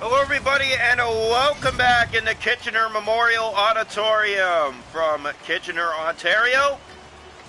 Hello everybody and welcome back in the Kitchener Memorial Auditorium from Kitchener, Ontario.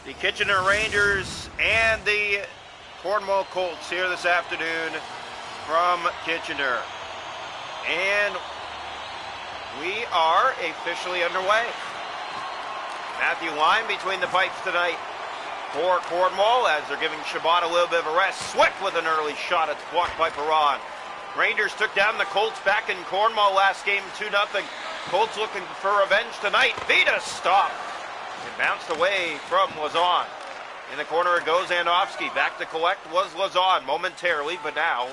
The Kitchener Rangers and the Cornwall Colts here this afternoon from Kitchener. And we are officially underway. Matthew Lyme between the pipes tonight for Cornwall as they're giving Shabbat a little bit of a rest. Swick with an early shot at the blocked by Perron. Rangers took down the Colts back in Cornwall last game 2-0. Colts looking for revenge tonight. Vita stopped. It bounced away from Lazon. In the corner it goes Andofsky. Back to collect was Lazon momentarily, but now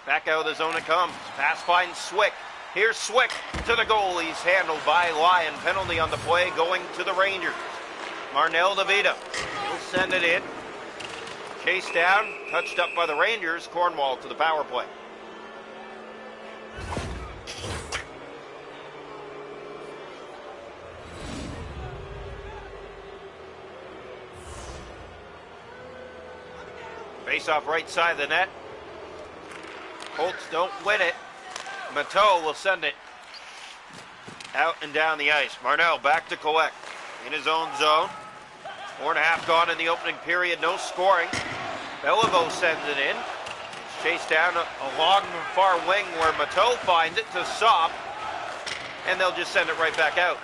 back out of the zone it comes. Pass finds Swick. Here's Swick to the goal. He's handled by Lyon. Penalty on the play going to the Rangers. Marnell to Vita. Will send it in. Chased down, touched up by the Rangers. Cornwall to the power play. Face off right side of the net. Colts don't win it. Mateau will send it out and down the ice. Marnell back to collect in his own zone. 4.5 gone in the opening period. No scoring. Beliveau sends it in. It's chased down along the far wing where Mateau finds it to Sop. And they'll just send it right back out.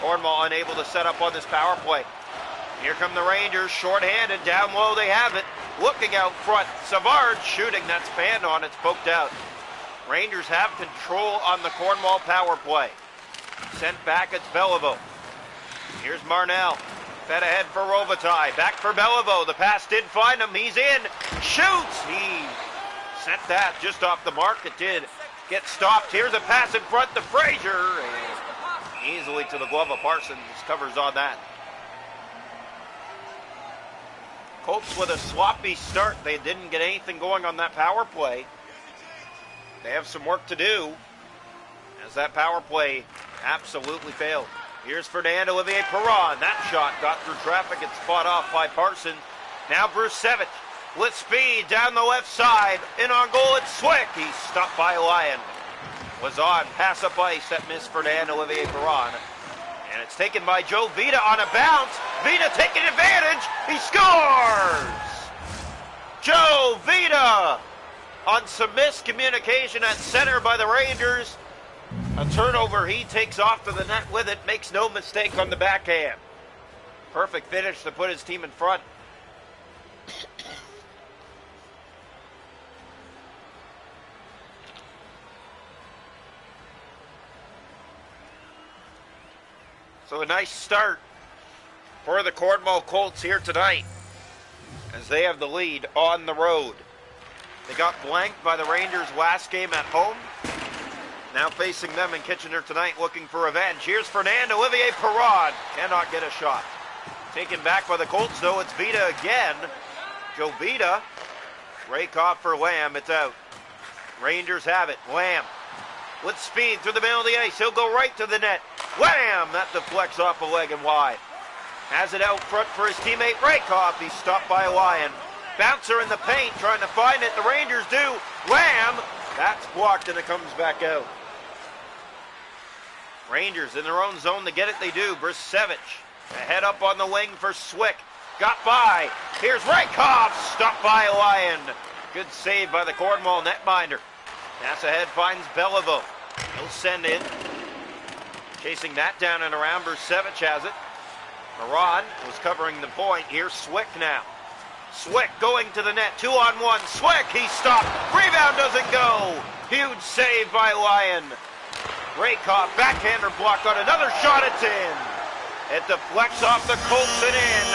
Cornwall unable to set up on this power play. Here come the Rangers, short-handed, down low they have it. Looking out front, Savard shooting, that's banned on, it's poked out. Rangers have control on the Cornwall power play. Sent back, it's Beliveau. Here's Marnell, fed ahead for Robitaille, back for Beliveau. The pass did find him, he's in, shoots! He sent that just off the mark, it did get stopped. Here's a pass in front to Frazier, and easily to the glove of Parsons, covers on that. Colts with a sloppy start. They didn't get anything going on that power play. They have some work to do as that power play absolutely failed. Here's Fernand Olivier Perron. That shot got through traffic. It's fought off by Parsons. Now Brusevich with speed down the left side. In on goal, it's Swick. He's stopped by Lyon. Was on. Pass up ice. That missed Fernand Olivier Perron. And it's taken by Joe Vita on a bounce. Vita taking advantage. He scores! Joe Vita on some miscommunication at center by the Rangers. A turnover. He takes off to the net with it. Makes no mistake on the backhand. Perfect finish to put his team in front. So a nice start for the Cornwall Colts here tonight as they have the lead on the road. They got blanked by the Rangers last game at home. Now facing them in Kitchener tonight looking for revenge. Here's Fernand Olivier Perron. Cannot get a shot. Taken back by the Colts though. It's Vita again. Joe Vita. Rakoff for Lamb. It's out. Rangers have it. Lamb with speed through the middle of the ice. He'll go right to the net. Wham! That deflects off a leg and wide. Has it out front for his teammate Rakoff. He's stopped by Lyon. Bouncer in the paint trying to find it. The Rangers do. Wham! That's blocked and it comes back out. Rangers in their own zone to get it. They do. Brusevich ahead up on the wing for Swick. Got by. Here's Rakoff. Stopped by Lyon. Good save by the Cornwall netminder. Pass ahead finds Beliveau. He'll send in. Chasing that down and around. Brusevich has it. Perron was covering the point. Here's Swick now. Swick going to the net. 2-on-1. Swick, he stopped. Rebound doesn't go. Huge save by Lyon. Rakoff, backhander block on another shot. It's in. It deflects off the Colts and in.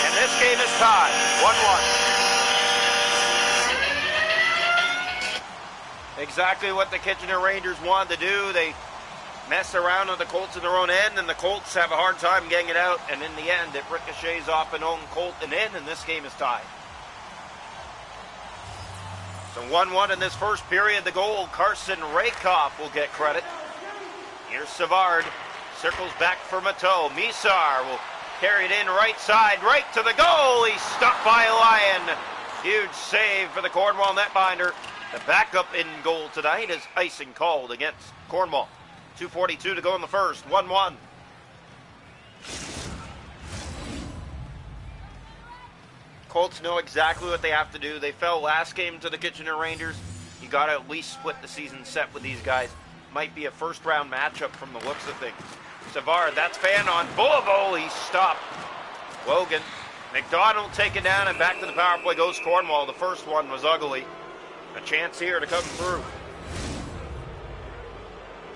And this game is tied. 1-1. Exactly what the Kitchener Rangers wanted to do. They mess around with the Colts in their own end, and the Colts have a hard time getting it out, and in the end, it ricochets off an own Colt and in, and this game is tied. So 1-1 in this first period. The goal, Carson Rakoff will get credit. Here's Savard. Circles back for Mateau. Misar will carry it in right side, right to the goal. He's stopped by Lyon. Huge save for the Cornwall netminder. The backup in goal tonight is icing called against Cornwall. 2:42 to go in the first, 1-1. Colts know exactly what they have to do. They fell last game to the Kitchener Rangers. You got to at least split the season set with these guys. Might be a first-round matchup from the looks of things. Savard, that's fan on Boulevard. He stopped. Logan. McDonald taken down and back to the power play goes Cornwall. The first one was ugly. A chance here to come through.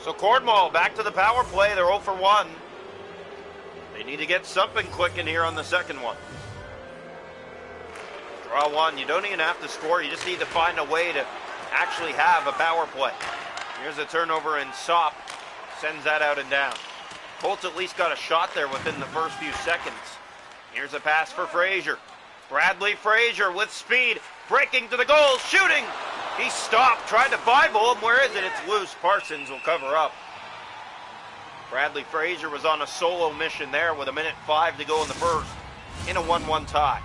So Cornwall back to the power play. They're 0 for 1. They need to get something clicking here on the second one. Draw one. You don't even have to score. You just need to find a way to actually have a power play. Here's a turnover and Sop sends that out and down. Colts at least got a shot there within the first few seconds. Here's a pass for Frazier. Bradley Frazier with speed, breaking to the goal, shooting. He stopped, tried to 5-hole him. Where is it? It's loose. Parsons will cover up. Bradley Frazier was on a solo mission there with 1:05 to go in the first in a 1-1 tie.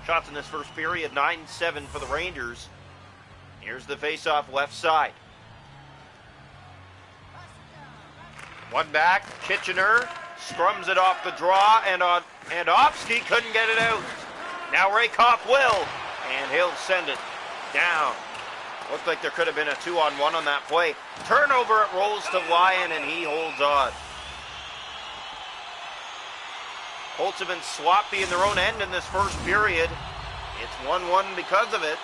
Shots in this first period, 9-7 for the Rangers. Here's the face-off left side. One back, Kitchener scrums it off the draw, and Andofsky couldn't get it out. Now Rakoff will, and he'll send it down. Looked like there could have been a 2-on-1 on that play. Turnover, it rolls to Lyon, and he holds on. Colts have been sloppy in their own end in this first period. It's 1-1 because of it,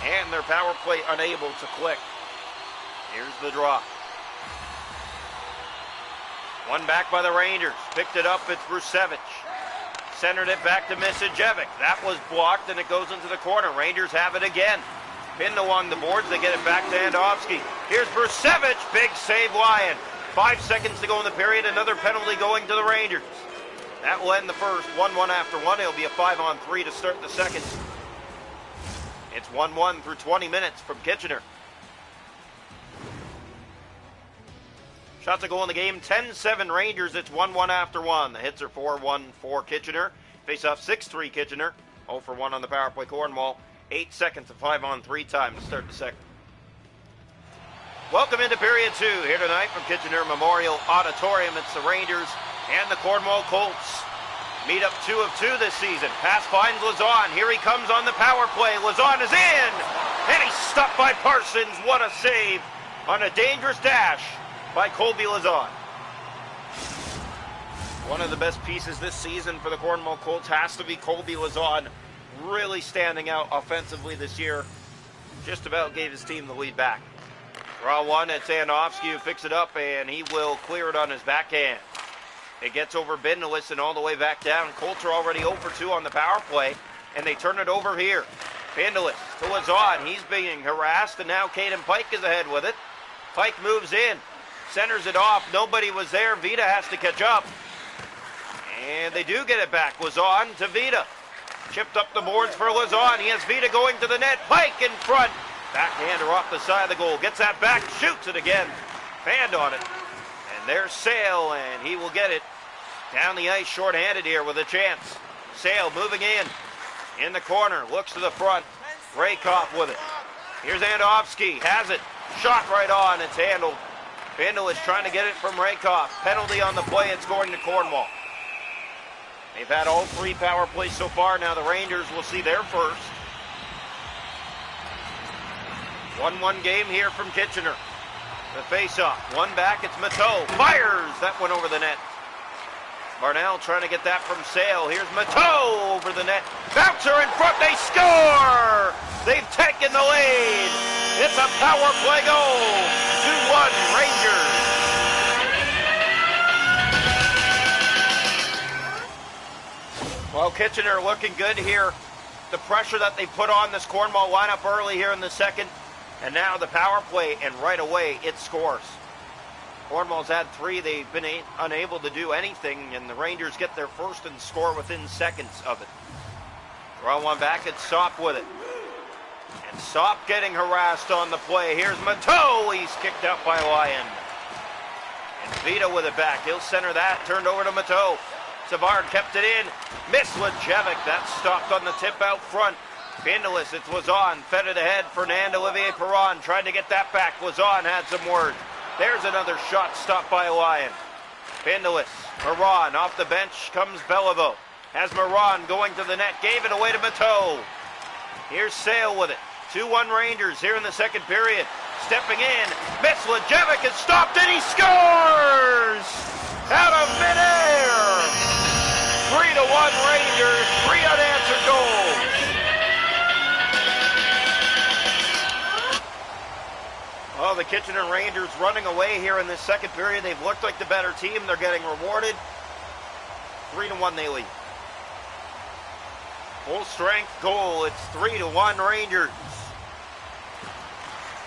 and their power play unable to click. Here's the draw. One back by the Rangers. Picked it up, it's Brusevich. Centered it back to Misijevic. That was blocked, and it goes into the corner. Rangers have it again. Pinned along the boards, they get it back to Andofsky. Here's Brusevich, big save Lyon. 5 seconds to go in the period, another penalty going to the Rangers. That will end the first, 1-1 after one. It'll be a 5-on-3 to start the second. It's 1-1 through 20 minutes from Kitchener. Shots a goal in the game, 10-7 Rangers. It's 1-1 after one. The hits are 4-1 for Kitchener. Face-off 6-3 Kitchener. 0 for 1 on the power play Cornwall. 8 seconds of 5-on-3 time to start the second. Welcome into period 2 here tonight from Kitchener Memorial Auditorium. It's the Rangers and the Cornwall Colts. Meet up 2 of 2 this season. Pass finds Lazon. Here he comes on the power play. Lazon is in! And he's stopped by Parsons. What a save on a dangerous dash by Colby Lazon. One of the best pieces this season for the Cornwall Colts has to be Colby Lazon. Really standing out offensively this year. Just about gave his team the lead back. Draw one, it's Andofsky who picks it up, and he will clear it on his backhand. It gets over Bindelis and all the way back down. Colts are already 0 for 2 on the power play, and they turn it over here. Bindelis to Lazon. He's being harassed, and now Caden Pike is ahead with it. Pike moves in, centers it off. Nobody was there. Vita has to catch up. And they do get it back. Lazon to Vita. Chipped up the boards for Lazon. He has Vita going to the net. Pike in front. Backhander off the side of the goal. Gets that back. Shoots it again. Fanned on it. And there's Sale, and he will get it down the ice shorthanded here with a chance. Sale moving in the corner. Looks to the front. Rakoff with it. Here's Andofsky. Has it. Shot right on. It's handled. Bindle is trying to get it from Rakoff. Penalty on the play. It's going to Cornwall. They've had all 3 power plays so far. Now the Rangers will see their first. 1-1 game here from Kitchener. The face-off. One back, it's Mateau. Fires! That went over the net. Barnell trying to get that from Sale. Here's Mateau over the net. Bouncer in front. They score! They've taken the lead. It's a power play goal. 2-1 Rangers. Well, Kitchener looking good here. The pressure that they put on this Cornwall lineup early here in the second. And now the power play, and right away it scores. Cornwall's had 3. They've been unable to do anything, and the Rangers get their first and score within seconds of it. Draw one back, it's Sop with it. And Sop getting harassed on the play. Here's Mateau. He's kicked out by Lyon. And Vita with it back. He'll center that. Turned over to Mateau. Savard kept it in. Missed Lejevic. That stopped on the tip out front. Pindeless, it's Lazon, fed it ahead. Fernando Olivier Perron tried to get that back. Lazon had some words. There's another shot stopped by Lyon. Pindeless, Perron, off the bench comes Beliveau. Has Moran going to the net, gave it away to Mateau. Here's Sale with it. 2-1 Rangers here in the second period. Stepping in, Mislejevic is stopped and he scores! Out of midair! 3-1 Rangers, 3 unanswered goals. Oh, the Kitchener Rangers running away here in this second period. They've looked like the better team. They're getting rewarded. 3-1 they lead. Full strength goal. It's 3-1 Rangers.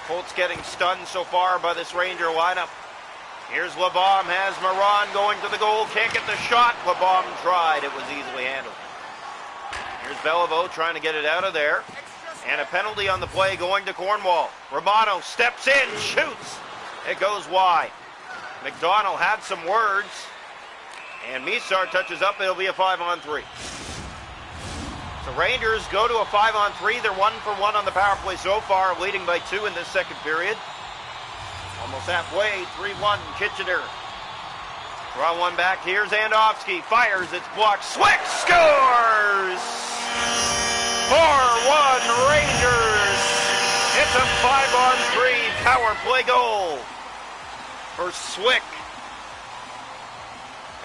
Colts getting stunned so far by this Ranger lineup. Here's LeBom, has Moran going to the goal. Can't get the shot. LeBom tried. It was easily handled. Here's Beliveau trying to get it out of there. And a penalty on the play going to Cornwall. Romano steps in, shoots. It goes wide. McDonald had some words. And Misar touches up. It'll be a 5-on-3. So Rangers go to a 5-on-3. They're 1 for 1 on the power play so far, leading by 2 in this second period. Almost halfway, 3-1 Kitchener. Draw one back. Here's Andofsky. Fires. It's blocked. Swick scores! 4-1 Rangers. It's a 5-on-3 power play goal for Swick.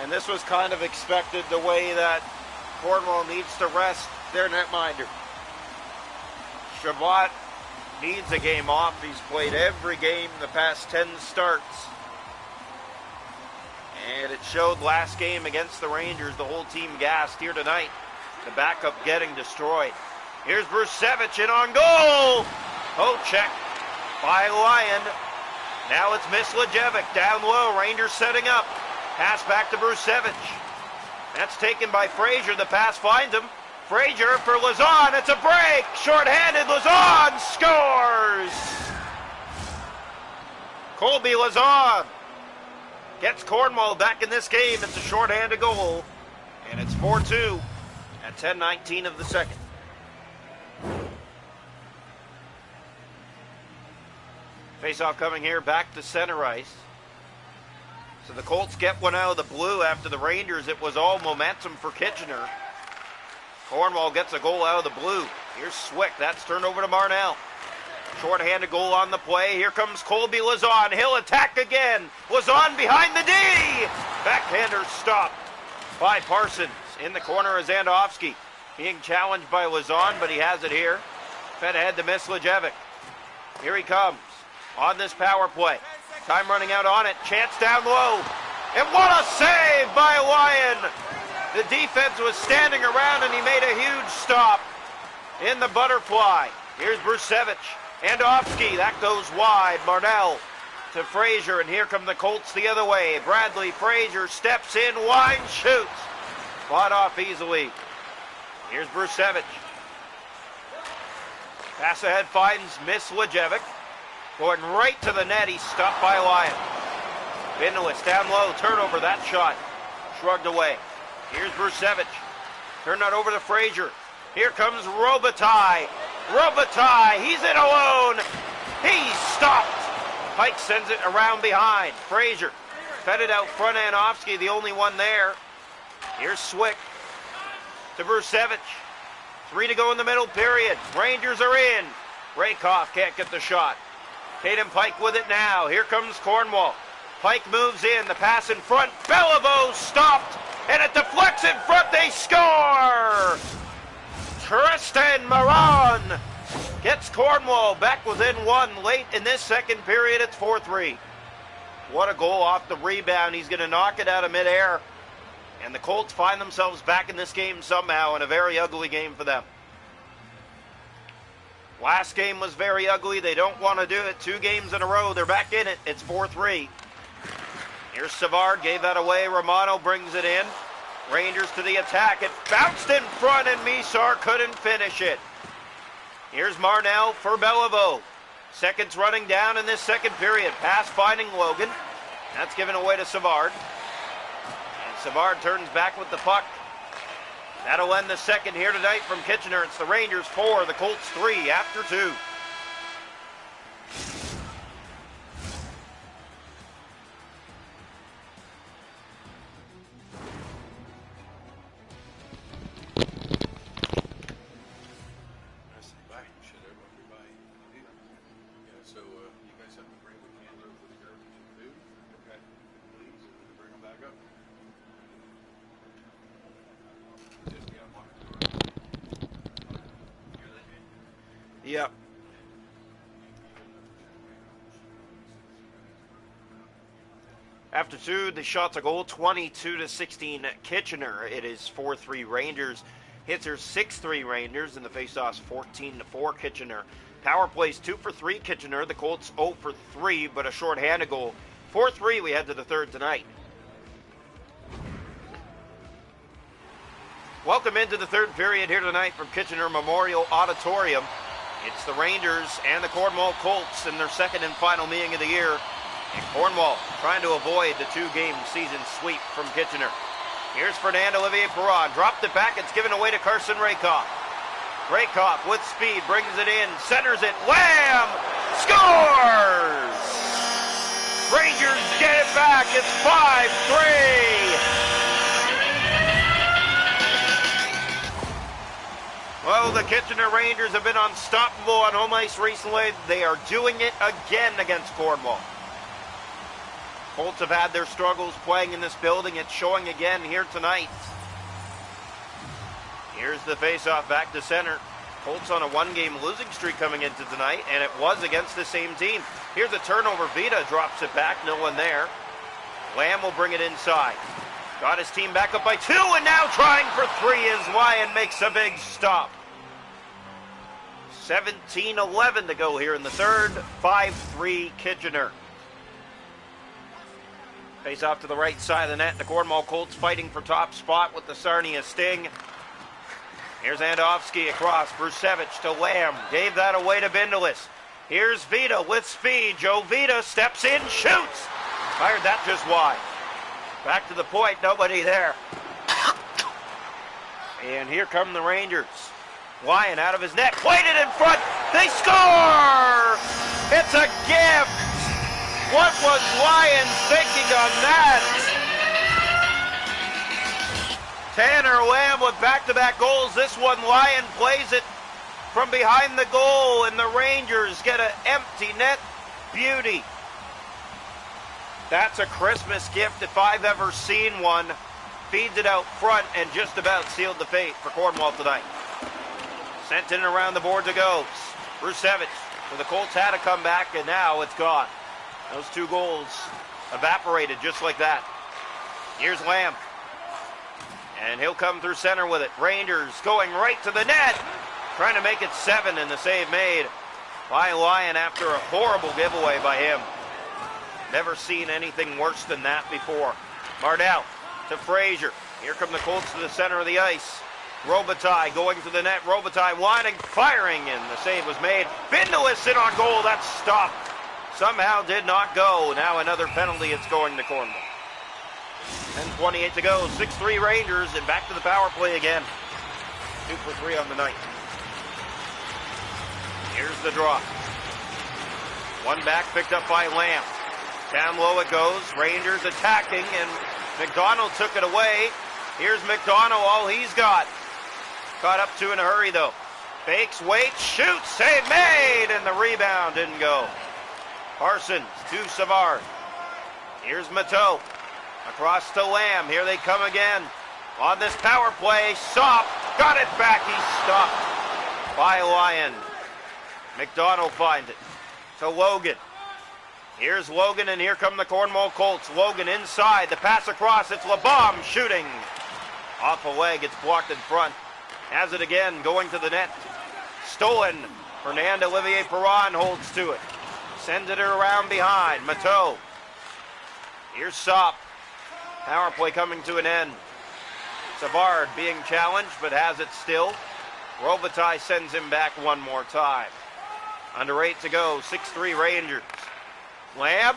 And this was kind of expected, the way that Cornwall needs to rest their netminder. Chabot needs a game off. He's played every game the past 10 starts. And it showed last game against the Rangers. The whole team gassed here tonight. The backup getting destroyed. Here's Brusevich in on goal. Oh, check by Lyon. Now it's Mislejevic down low. Rangers setting up. Pass back to Brusevich. That's taken by Frazier. The pass finds him. Frazier for Lazon. It's a break. Short-handed. Lazon scores. Colby Lazon gets Cornwall back in this game. It's a short-handed goal. And it's 4-2 at 10:19 of the second. Face-off coming here back to center ice. So the Colts get one out of the blue after the Rangers. It was all momentum for Kitchener. Cornwall gets a goal out of the blue. Here's Swick. That's turned over to Marnell. Short-handed goal on the play. Here comes Colby Lazon. He'll attack again. Lazon behind the D. Backhander stopped by Parsons. In the corner is Andofsky. Being challenged by Lazon, but he has it here. Fed ahead to Mislejevic. Here he comes on this power play. Time running out on it. Chance down low. And what a save by Lyon. The defense was standing around and he made a huge stop in the butterfly. Here's Brusevich. Andofsky. That goes wide. Marnell to Frazier. And here come the Colts the other way. Bradley Frazier steps in. Wine shoots. Fought off easily. Here's Brusevich. Pass ahead finds Mislejevic. Going right to the net. He's stopped by Lyon. Pindeless down low. Turnover. That shot shrugged away. Here's Brusevich. Turn that over to Frazier. Here comes Robitaille. Robitaille. He's in alone. He's stopped. Pike sends it around behind. Frazier fed it out front. Andofsky, the only one there. Here's Swick to Brusevich. 3 to go in the middle period. Rangers are in. Rakoff can't get the shot. Caden Pike with it now. Here comes Cornwall. Pike moves in. The pass in front. Beliveau stopped. And it deflects in front. They score! Tristan Moran gets Cornwall back within 1 late in this second period. It's 4-3. What a goal off the rebound. He's going to knock it out of midair. And the Colts find themselves back in this game somehow, in a very ugly game for them. Last game was very ugly. They don't want to do it. 2 games in a row. They're back in it. It's 4-3. Here's Savard. Gave that away. Romano brings it in. Rangers to the attack. It bounced in front and Misar couldn't finish it. Here's Marnell for Beliveau. Seconds running down in this second period. Pass finding Logan. That's given away to Savard. And Savard turns back with the puck. That'll end the second here tonight from Kitchener. It's the Rangers 4, the Colts 3 after 2. Yep. After 2, the shots a goal, 22-16 Kitchener. It is 4-3 Rangers. Hits are 6-3 Rangers, and the faceoffs 14-4 Kitchener. Power plays 2 for 3 Kitchener. The Colts 0 for 3, but a short-handed goal. 4-3 we head to the third tonight. Welcome into the third period here tonight from Kitchener Memorial Auditorium. It's the Rangers and the Cornwall Colts in their second and final meeting of the year. And Cornwall trying to avoid the 2-game season sweep from Kitchener. Here's Fernand Olivier Perron. Dropped it back. It's given away to Carson Rakoff. Rakoff with speed brings it in. Centers it. Wham! Scores! Rangers get it back. It's 5-3. Well, the Kitchener Rangers have been unstoppable on home ice recently. They are doing it again against Cornwall. Colts have had their struggles playing in this building. It's showing again here tonight. Here's the faceoff back to center. Colts on a 1-game losing streak coming into tonight, and it was against the same team. Here's a turnover. Vita drops it back. No one there. Lamb will bring it inside. Got his team back up by 2, and now trying for 3 as Lyon makes a big stop. 17-11 to go here in the third. 5-3 Kitchener. Face off to the right side of the net. The Cornwall Colts fighting for top spot with the Sarnia Sting. Here's Andofsky across. Brusevich to Lamb. Gave that away to Bindelis. Here's Vita with speed. Joe Vita steps in, shoots. Fired that just wide. Back to the point, nobody there. And here come the Rangers. Lyon out of his net, played it in front. They score! It's a gift. What was Lyon thinking on that? Tanner Lamb with back-to-back goals. This one, Lyon plays it from behind the goal, and the Rangers get an empty net beauty. That's a Christmas gift if I've ever seen one. Feeds it out front and just about sealed the fate for Cornwall tonight. Sent in and around the boards it goes. Brusevich, so the Colts had to come back, and now it's gone. Those 2 goals evaporated just like that. Here's Lamb. And he'll come through center with it. Rangers going right to the net. Trying to make it 7, and the save made by Lyon after a horrible giveaway by him. Never seen anything worse than that before. Mardell to Frazier. Here come the Colts to the center of the ice. Robitaille going to the net. Robitaille winding, firing, and the save was made. Bindelis in on goal. That's stopped. Somehow did not go. Now another penalty. It's going to Cornwall. 10:28 to go. 6-3 Rangers, and back to the power play again. 2 for 3 on the night. Here's the draw. One back picked up by Lamb. Down low it goes. Rangers attacking, and McDonald took it away. Here's McDonald, all he's got. Caught up to in a hurry, though. Fakes, waits, shoots, save made, and the rebound didn't go. Parsons to Savard. Here's Mateau. Across to Lamb. Here they come again. On this power play, Sopp got it back. He's stopped by Lyon. McDonald finds it to Logan. Here's Logan, and here come the Cornwall Colts. Logan inside, the pass across, it's LeBomb shooting. Off a leg, it's blocked in front. Has it again, going to the net. Stolen. Fernand Olivier Perron holds to it. Sends it around behind. Mateau. Here's Sopp. Power play coming to an end. Savard being challenged, but has it still. Robitaille sends him back one more time. Under 8 to go, 6-3 Rangers. Lamb,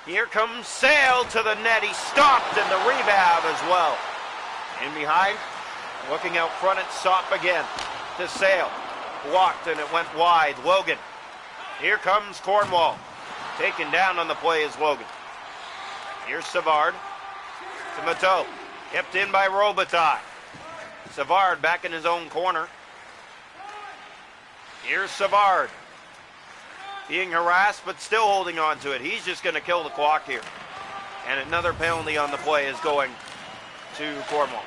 here comes Sale to the net. He stopped, and the rebound as well. In behind, Looking out front, it's Sop again to Sale. Blocked and it went wide. Logan. Here comes Cornwall. Taken down on the play is Logan. Here's Savard to Mateau. Kept in by Robitaille. Savard back in his own corner. Here's Savard. Being harassed but still holding on to it. He's just going to kill the clock here. And another penalty on the play is going to Cornwall.